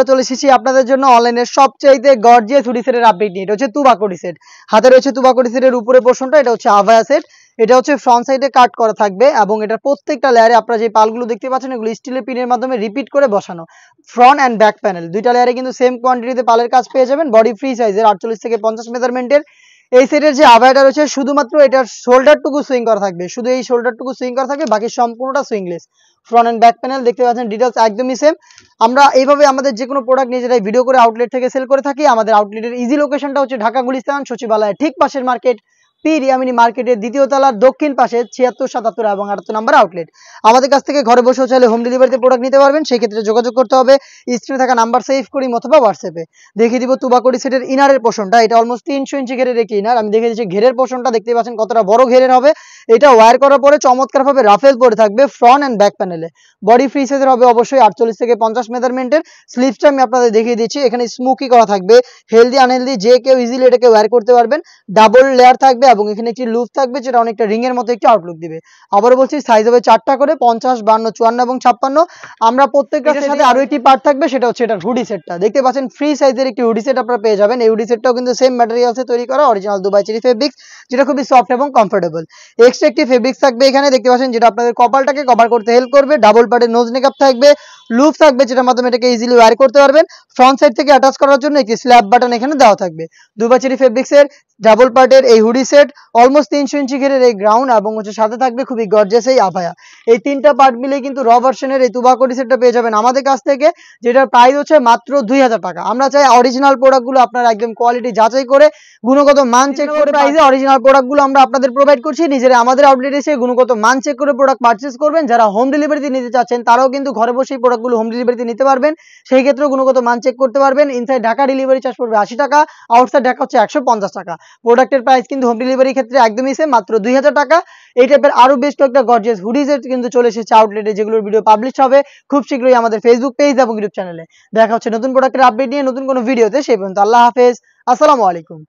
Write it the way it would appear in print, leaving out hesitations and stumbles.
চলে এসেছি আপনাদের জন্য অনলাইনের সবচাইতে গর্জিয়াস হুডি সেটের আপডেট নিয়ে। এটা হচ্ছে তুবাকুড়ি সেট। হাতে রয়েছে তুবাকুড়ি সেটের উপরে পোর্শনটা, এটা হচ্ছে আভায়া সেট। এটা হচ্ছে ফ্রন্ট সাইডে কাট করা থাকবে এবং এটার প্রত্যেকটা লেয়ারে আপনারা যে পালগুলো দেখতে পাচ্ছেন এগুলো স্টিলের পিনের মাধ্যমে রিপিট করে বসানো। ফ্রন্ট অ্যান্ড ব্যাক প্যানেল দুইটা লেয়ারে কিন্তু সেম কোয়ান্টিটিতে পালের কাজ পেয়ে যাবেন। বডি ফ্রি সাইজের 48 থেকে 50 মেজারমেন্টের এই সেটের যে আভায়াটা রয়েছে শুধুমাত্র এটার শোল্ডারটুকু সুইং করা থাকবে, শুধু এই শোল্ডারটুকু সুইং করা থাকবে, বাকি সম্পূর্ণটা সুইংলেস। ফ্রন্ট অ্যান্ড ব্যাক প্যানেল দেখতে পাচ্ছেন, ডিটেলস একদমই সেম। আমরা এইভাবে আমাদের যে কোনো প্রোডাক্ট নিজেরাই ভিডিও করে আউটলেট থেকে সেল করে থাকি। আমাদের আউটলেটের ইজি লোকেশনটা হচ্ছে ঢাকা গুলিস্তান সচিবালয়ের ঠিক পাশের মার্কেট, পি রিয়ামিনি মার্কেটের দ্বিতীয় তলার দক্ষিণ পাশে 76, 77 এবং 78 নম্বর আউটলেট। আমাদের কাছ থেকে ঘরে বসেও চাইলে হোম ডেলিভারিতে প্রোডাক্ট নিতে পারবেন। সেই ক্ষেত্রে যোগাযোগ করতে হবে স্ক্রিনে থাকা নাম্বার সেভ করি অথবা হোয়াটসঅ্যাপে। দেখিয়ে দিব তুবাকুড়ি সেটের ইনারের পোর্শনটা। এটা অলমোস্ট 300 ইঞ্চি ঘেরের একটি ইনার। আমি দেখিয়ে দিচ্ছি ঘেরের পোর্শনটা, দেখতে পাচ্ছেন কতটা বড় ঘেরের হবে। এটা ওয়্যার করার পরে চমৎকারভাবে রাফেল পরে থাকবে ফ্রন্ট অ্যান্ড ব্যাক প্যানেলে। বডি ফ্রি সাইজের হবে অবশ্যই 48 থেকে 50 মেজারমেন্টের। স্লিভসটা আমি আপনাদের দেখিয়ে দিচ্ছি, এখানে স্মোকি করা থাকবে। হেলদি আনহেলদি যে কেউ ইজিলি এটাকে ওয়্যার করতে পারবেন। ডাবল লেয়ার থাকবে এবং এখানে একটি লুপ থাকবে যেটা অনেকটা রিং এর মতো একটি আউটলুক দিবে। আবারও বলছি সাইজ হবে 4টা করে, 50, 52, 54 এবং 56। আমরা প্রত্যেকটার সাথে আরো একটি পার্ট থাকবে, সেটা হচ্ছে এটার হুডি সেটটা। দেখতে পাচ্ছেন ফ্রি সাইজের একটি হুডি সেট আপনারা পেয়ে যাবেন। এই হুডি সেটটাও কিন্তু সেম ম্যাটেরিয়ালসে তৈরি করা, অরিজিনাল দুবাই চেরি ফেব্রিক্স, যেটা খুবই সফট এবং কমফোর্টেবল। এক্সট্রা একটি ফেব্রিক্স থাকবে এখানে দেখতে পাচ্ছেন, যেটা আপনাদের কপালটাকে কভার করতে হেল্প করবে। ডাবল পার্টের নোজ নেকআপ থাকবে, লুপ থাকবে যেটার মাধ্যমে এটাকে ইজিলি ওয়্যার করতে পারবেন। ফ্রন্ট সাইড থেকে অ্যাটাচ করার জন্য একটি স্ল্যাব বাটন এখানে দেওয়া থাকবে। দুবাই চেরি ফেব্রিক্সের ডাবল পার্টের এই হুডি সেট, অলমোস্ট 300 ইঞ্চি ঘেরের এই গ্রাউন্ড এবং হচ্ছে সাথে থাকবে খুবই গর্জিয়াস এই আভায়া। এই তিনটা পার্ট মিলে কিন্তু র ভার্সনের এই তুবাকুড়ি সেটটা পেয়ে যাবেন আমাদের কাছ থেকে, যেটার প্রাইস হচ্ছে মাত্র 2000 টাকা। আমরা চাই অরিজিনাল প্রোডাক্টগুলো আপনারা একদম কোয়ালিটি যাচাই করে গুণগত মান চেক করে প্রাইসে অরিজিনাল প্রোডাক্টগুলো আমরা আপনাদের প্রোভাইড করছি। নিজেরা আমাদের আউটলেটে এসে গুণগত মান চেক করে প্রোডাক্ট পারচেজ করবেন। যারা হোম ডেলিভারিতে নিতে চাচ্ছেন তারাও কিন্তু ঘরে বসেই প্রোডাক্টগুলো হোম ডেলিভারিতে নিতে পারবেন। সেই ক্ষেত্রে গুণগত মান চেক করতে পারবেন। ইনসাইড ঢাকা ডেলিভারি চার্জ পড়বে 80 টাকা, আউটসাইড ঢাকা হচ্ছে 150 টাকা। প্রোডাক্টের প্রাইস কিন্তু হোম ডেলিভারির ক্ষেত্রে একদমই সেম, মাত্র 2000 টাকা। এই টাইপের আরো বেশ কয়েকটা গর্জিয়াস হুডিজের কিন্তু চলে এসেছে আউটলেটে, যেগুলোর ভিডিও পাবলিশ হবে খুব শীঘ্রই আমাদের ফেসবুক পেজ এবং ইউটিউব চ্যানেলে। দেখা হচ্ছে নতুন প্রোডাক্টের আপডেট নিয়ে নতুন কোনো ভিডিওতে। সেই পর্যন্ত আল্লাহ হাফেজ, আসসালামু আলাইকুম।